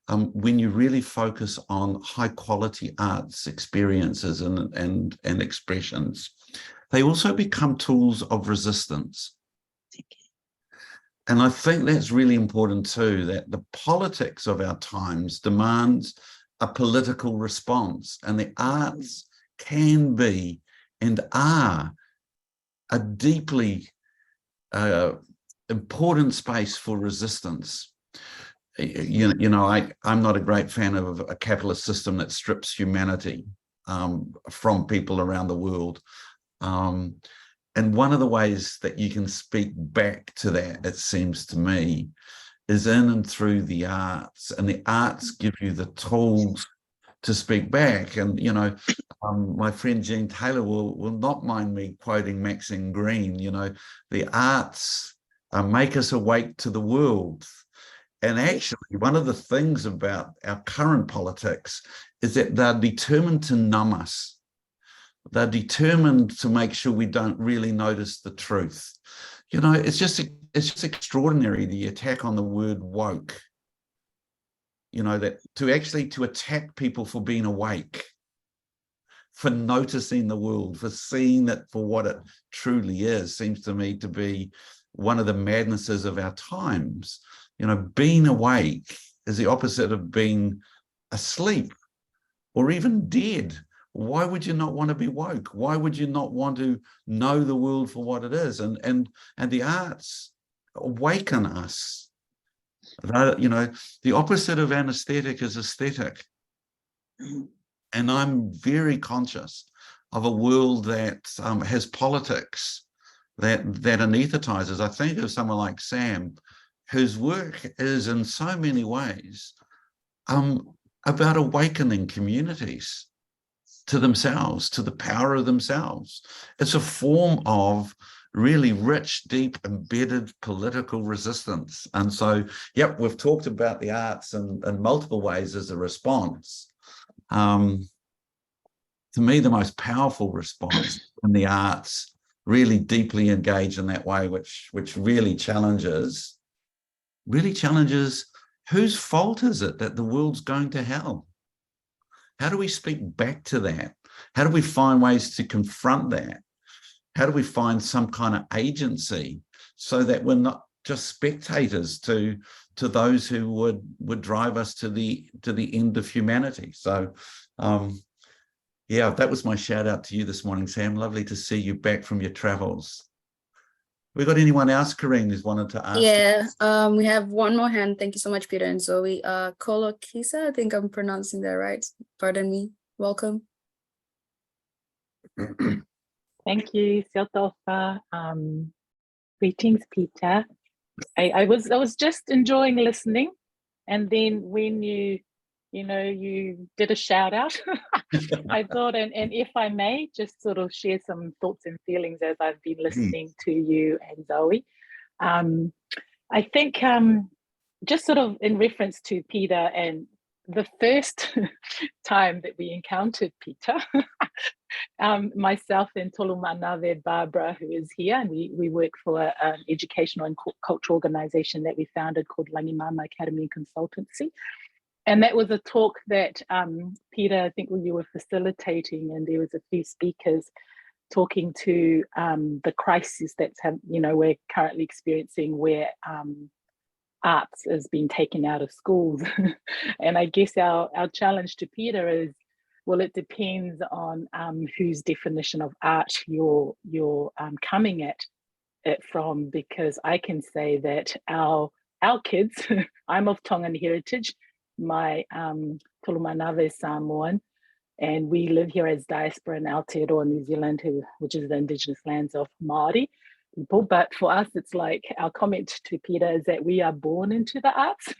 when you really focus on high quality arts experiences and expressions, they also become tools of resistance. And I think that's really important too, that the politics of our times demands a political response, and the arts can be and are a deeply important space for resistance. I'm not a great fan of a capitalist system that strips humanity from people around the world. And one of the ways that you can speak back to that, it seems to me, is in and through the arts, and the arts give you the tools to speak back. And my friend Jean Taylor will not mind me quoting Maxine Green. The arts make us awake to the world. And actually, one of the things about our current politics is that they're determined to numb us. They're determined to make sure we don't really notice the truth. It's just extraordinary, the attack on the word woke. That to attack people for being awake, for noticing the world, for seeing it for what it truly is, seems to me to be one of the madnesses of our times. Being awake is the opposite of being asleep or even dead. Why would you not want to be woke? Why would you not want to know the world for what it is? And the arts awaken us. The opposite of anesthetic is aesthetic. And I'm very conscious of a world that has politics that anesthetizes. I think of someone like Sam, whose work is in so many ways about awakening communities to themselves, to the power of themselves. It's a form of really rich, deep, embedded political resistance. And so, we've talked about the arts in multiple ways as a response. To me, the most powerful response in the arts really deeply engage in that way, which really challenges whose fault is it that the world's going to hell? How do we speak back to that? How do we find ways to confront that? How do we find some kind of agency so that we're not just spectators to those who would drive us to the end of humanity? So, that was my shout out to you this morning, Sam. Lovely to see you back from your travels. We got anyone else, Corrine, who's wanted to ask? Yeah, we have one more hand. Thank you so much, Peter and Zoe. Kolokisa, I think I'm pronouncing that right. Pardon me. Welcome. Thank you, Siltofa. Greetings, Peter. I was just enjoying listening, and then when you did a shout out, I thought, and if I may, just sort of share some thoughts and feelings as I've been listening to you and Zoe. I think just sort of in reference to Peter and the first time that we encountered Peter, myself and Tolumana Barbara, who is here, and we work for an educational and cultural organization that we founded called Langimama Academy and Consultancy. And that was a talk that Peter, I think when you were facilitating, and there was a few speakers, talking to the crisis that's we're currently experiencing, where arts is being taken out of schools. And I guess our challenge to Peter is, well, it depends on whose definition of art you're coming at it from, because I can say that our kids, I'm of Tongan heritage, my Tulumanave is Samoan, and we live here as diaspora in Aotearoa, New Zealand, which is the indigenous lands of Māori people. But for us, it's like, our comment to Peter is that we are born into the arts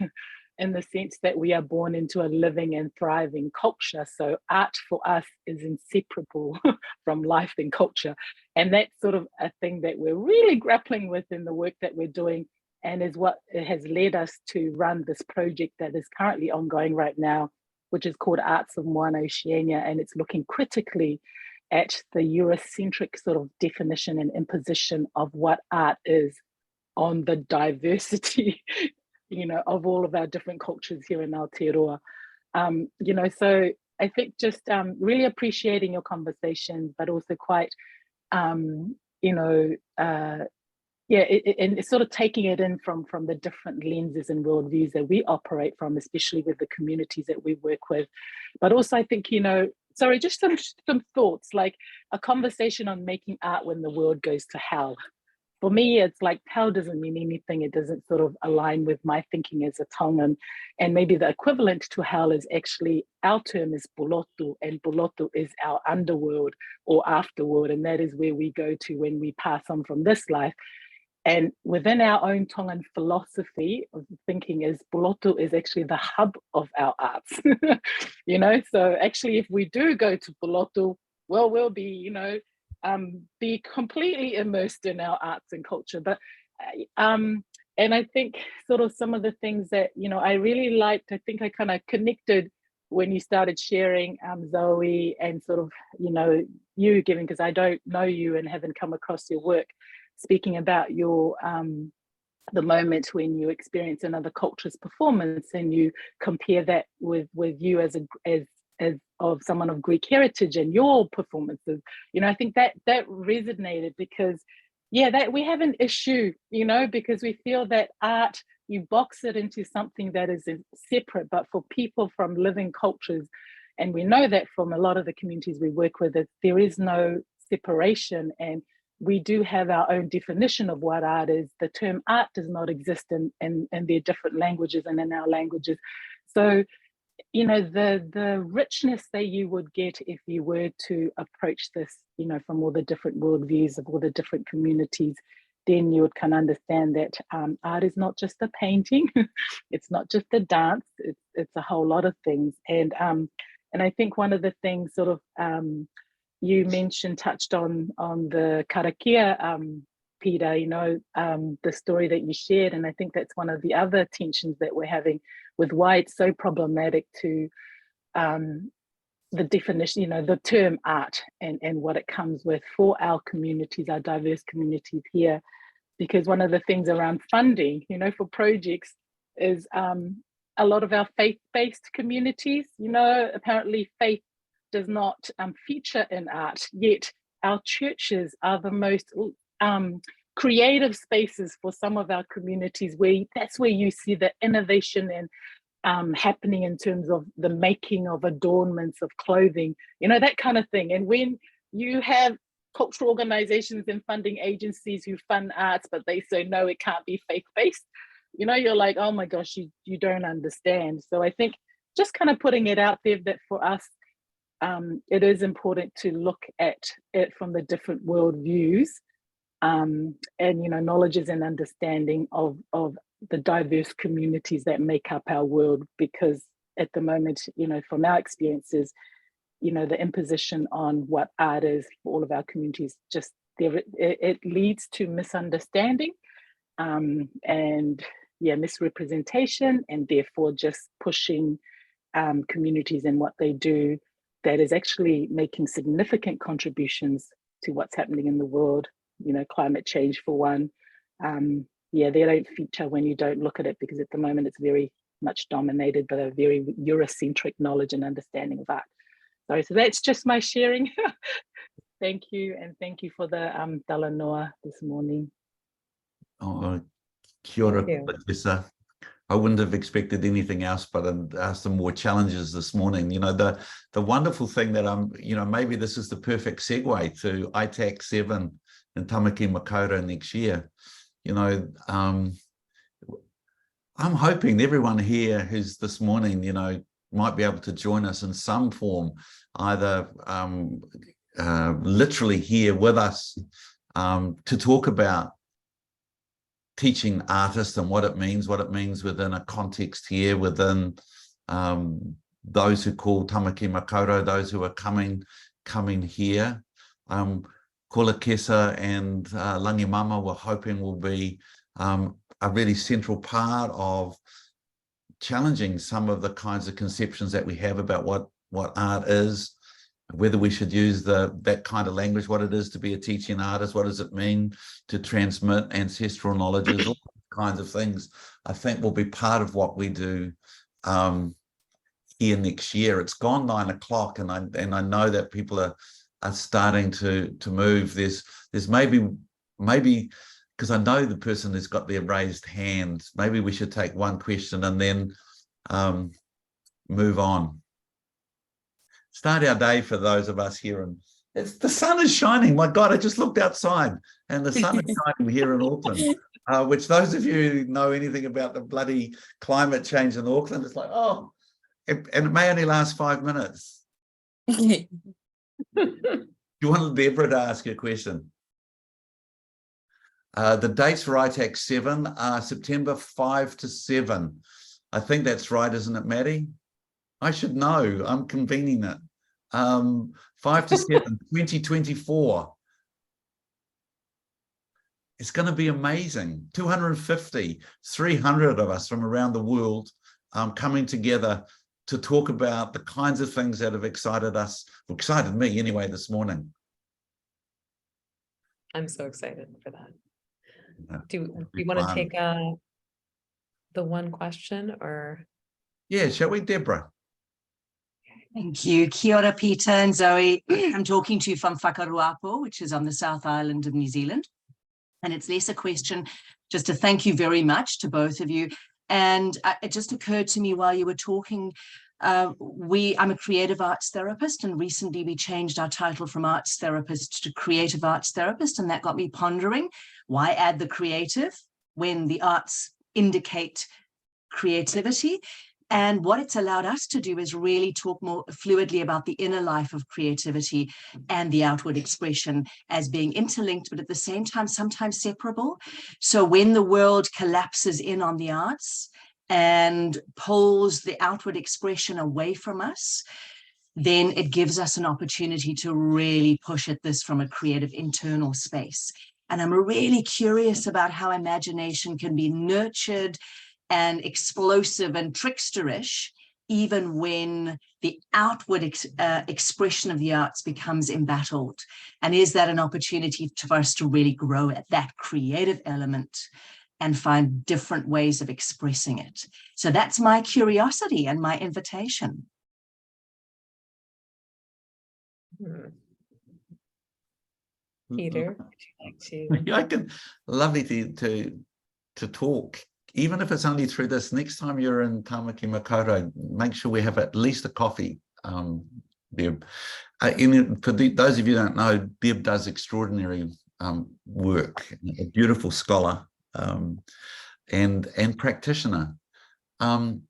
in the sense that we are born into a living and thriving culture. So art for us is inseparable from life and culture. And that's sort of a thing that we're really grappling with in the work that we're doing, and is what has led us to run this project that is currently ongoing right now, which is called Arts of Moana Oceania. And it's looking critically at the Eurocentric sort of definition and imposition of what art is on the diversity of all of our different cultures here in Aotearoa. So I think just really appreciating your conversation, but also quite, and it's sort of taking it in from the different lenses and worldviews that we operate from, especially with the communities that we work with. But also, I think, just some thoughts, like a conversation on making art when the world goes to hell. For me, it's like, hell doesn't mean anything. It doesn't sort of align with my thinking as a Tongan. And maybe the equivalent to hell is actually, our term is bulotu, and bulotu is our underworld or afterworld. And that is where we go to when we pass on from this life. And within our own Tongan philosophy of thinking is, bulotu is actually the hub of our arts. So actually, if we do go to bulotu, well, we'll be, be completely immersed in our arts and culture. But and I think sort of some of the things that I really liked, I think I kind of connected when you started sharing, Zoe, and sort of you giving, because I don't know you and haven't come across your work, speaking about your the moment when you experience another culture's performance and you compare that with you as of someone of Greek heritage and your performances. I think that resonated, because that we have an issue, because we feel that art, you box it into something that is separate. But for people from living cultures, and we know that from a lot of the communities we work with, that there is no separation, and we do have our own definition of what art is. The term art does not exist in their different languages and in our languages. So, the richness that you would get if you were to approach this, from all the different worldviews of all the different communities, then you would kind of understand that art is not just a painting, it's not just a dance, it's a whole lot of things. And I think one of the things sort of you touched on the karakia, Peter, the story that you shared. And I think that's one of the other tensions that we're having with why it's so problematic to the definition, the term art and what it comes with for our communities, our diverse communities here. Because one of the things around funding, for projects is a lot of our faith-based communities, apparently faith does not feature in art, yet our churches are the most creative spaces for some of our communities, where that's where you see the innovation and happening in terms of the making of adornments of clothing, that kind of thing. And when you have cultural organizations and funding agencies who fund arts, but they say, no, it can't be faith-based, you're like, oh my gosh, you don't understand. So I think just kind of putting it out there that for us, it is important to look at it from the different worldviews, and knowledges and understanding of the diverse communities that make up our world. Because at the moment, from our experiences, the imposition on what art is for all of our communities, just it leads to misunderstanding and misrepresentation, and therefore just pushing communities and what they do that is actually making significant contributions to what's happening in the world, climate change for one. They don't feature when you don't look at it, because at the moment it's very much dominated by a very Eurocentric knowledge and understanding of art. So that's just my sharing. Thank you, and thank you for the Talanoa this morning. Oh, kia ora, Thank you. Professor. I wouldn't have expected anything else but some more challenges this morning. You know, the wonderful thing that maybe this is the perfect segue to ITAC 7 in Tamaki Makaurau next year. You know, I'm hoping everyone here who's this morning, you know, might be able to join us in some form, either literally here with us to talk about teaching artists and what it means within a context here, within those who call Tamaki Makaurau, those who are coming here. Kula Kesa and Langi Mama, we're hoping will be a really central part of challenging some of the kinds of conceptions that we have about what art is, whether we should use that kind of language, what it is to be a teaching artist, what does it mean to transmit ancestral knowledges, all kinds of things, I think will be part of what we do here next year. It's gone 9 o'clock, and I know that people are starting to move. There's maybe because I know the person who's got their raised hand, maybe we should take one question and then move on. Start our day for those of us here, and the sun is shining. My God, I just looked outside and the sun is shining here in Auckland, which those of you who know anything about the bloody climate change in Auckland, it's like, oh, and it may only last 5 minutes. You wanted Deborah to ask you a question. The dates for ITAC 7 are September 5 to 7. I think that's right, isn't it, Maddie? I should know. I'm convening it. 5 to 7, 2024. It's going to be amazing. 250, 300 of us from around the world coming together to talk about the kinds of things that have excited me anyway this morning. I'm so excited for that. Yeah, Do we want to take the one question, or? Yeah, shall we, Deborah? Thank you. Kia ora, Peter and Zoe. I'm talking to you from Whakaruapo, which is on the South Island of New Zealand. And it's less a question, just to thank you very much to both of you. And it just occurred to me while you were talking, I'm a creative arts therapist, and recently we changed our title from arts therapist to creative arts therapist. And that got me pondering, why add the creative when the arts indicate creativity? And what it's allowed us to do is really talk more fluidly about the inner life of creativity and the outward expression as being interlinked, but at the same time, sometimes separable. So when the world collapses in on the arts and pulls the outward expression away from us, then it gives us an opportunity to really push at this from a creative internal space. And I'm really curious about how imagination can be nurtured and explosive and tricksterish, even when the outward expression of the arts becomes embattled. And is that an opportunity for us to really grow at that creative element and find different ways of expressing it? So that's my curiosity and my invitation. Peter, would you like to? I can, lovely to talk, even if it's only through this. Next time you're in Tamaki Makaurau, make sure we have at least a coffee, Deb. For those of you who don't know, Deb does extraordinary work, a beautiful scholar and practitioner. I'm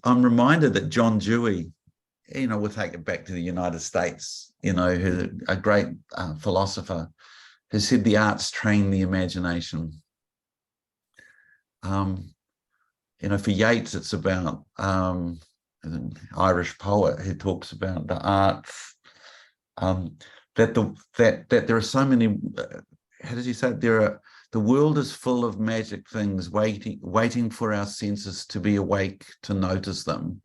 reminded that John Dewey, you know, we'll take it back to the United States, you know, who's a great philosopher, who said the arts train the imagination. You know, for Yeats, it's about an Irish poet who talks about the arts, that there are so many, how does he say it? The world is full of magic things waiting for our senses to be awake to notice them.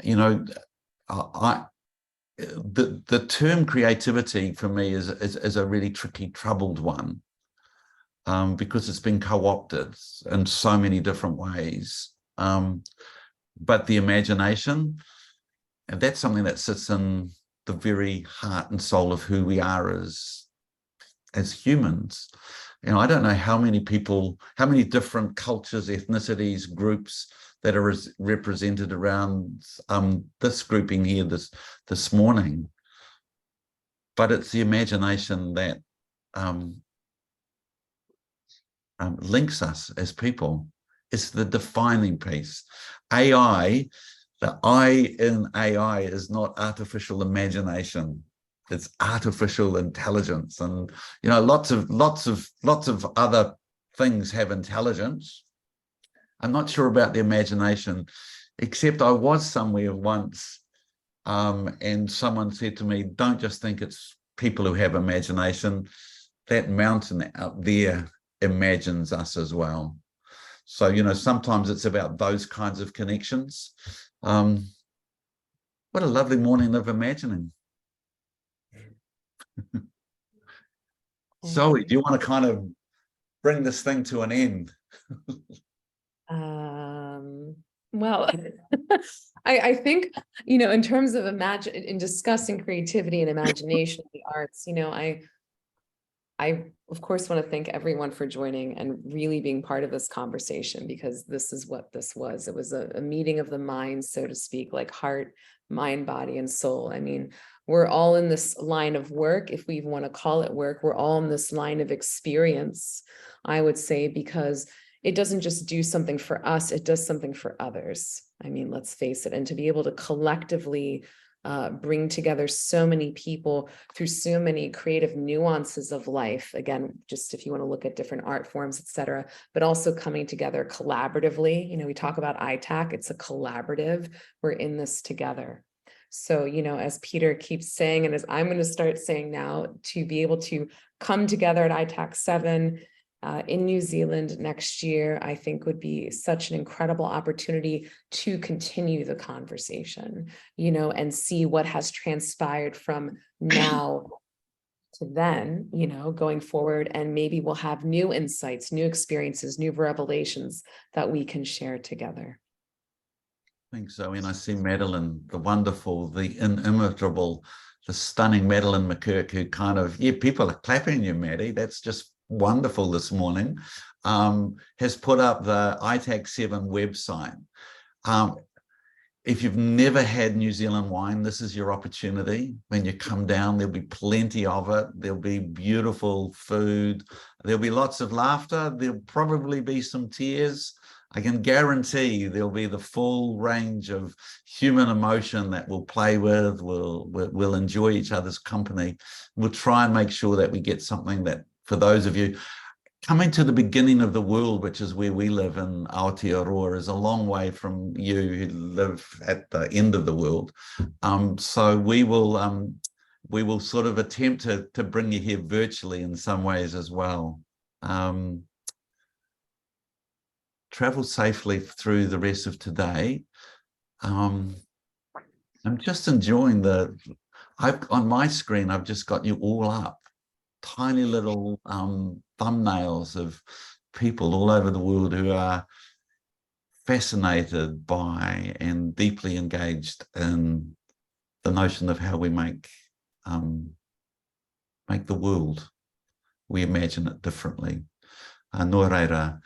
You know, the term creativity for me is a really tricky, troubled one, because it's been co-opted in so many different ways. But the imagination, and that's something that sits in the very heart and soul of who we are as humans. You know, I don't know how many people, how many different cultures, ethnicities, groups that are represented around this grouping here this morning. But it's the imagination that links us as people. It's the defining piece. AI, the I in AI is not artificial imagination. It's artificial intelligence. And, you know, lots of other things have intelligence. I'm not sure about the imagination, except I was somewhere once and someone said to me, don't just think it's people who have imagination. That mountain out there imagines us as well. So, you know, sometimes it's about those kinds of connections. What a lovely morning of imagining. Zoe, do you want to kind of bring this thing to an end? Well, I think, you know, in terms of in discussing creativity and imagination, the arts, you know, I of course want to thank everyone for joining and really being part of this conversation, because this is what this was. It was a meeting of the mind, so to speak, like heart, mind, body, and soul. I mean, we're all in this line of work, if we even want to call it work. We're all in this line of experience, I would say, because it doesn't just do something for us, it does something for others. I mean, let's face it. And to be able to collectively bring together so many people through so many creative nuances of life. Again, just if you want to look at different art forms, etc., but also coming together collaboratively. You know, we talk about ITAC, it's a collaborative. We're in this together. So, you know, as Peter keeps saying, and as I'm going to start saying now, to be able to come together at ITAC 7 in New Zealand next year, I think would be such an incredible opportunity to continue the conversation, you know, and see what has transpired from now to then, you know, going forward. And maybe we'll have new insights, new experiences, new revelations that we can share together. Thanks, Zoe. And I see Madeline, the wonderful, the inimitable, the stunning Madeline McKirk, who kind of, yeah, people are clapping you, Maddie. That's just wonderful this morning, has put up the ITAC 7 website. If you've never had New Zealand wine, this is your opportunity. When you come down, there'll be plenty of it. There'll be beautiful food. There'll be lots of laughter. There'll probably be some tears. I can guarantee there'll be the full range of human emotion that we'll play with. We'll enjoy each other's company. We'll try and make sure that we get something that, for those of you coming to the beginning of the world, which is where we live in Aotearoa, is a long way from you who live at the end of the world. So we will sort of attempt to bring you here virtually in some ways as well. Travel safely through the rest of today. I'm just enjoying on my screen, I've just got you all up. Tiny little thumbnails of people all over the world who are fascinated by and deeply engaged in the notion of how we make the world. We imagine it differently. Nō reira,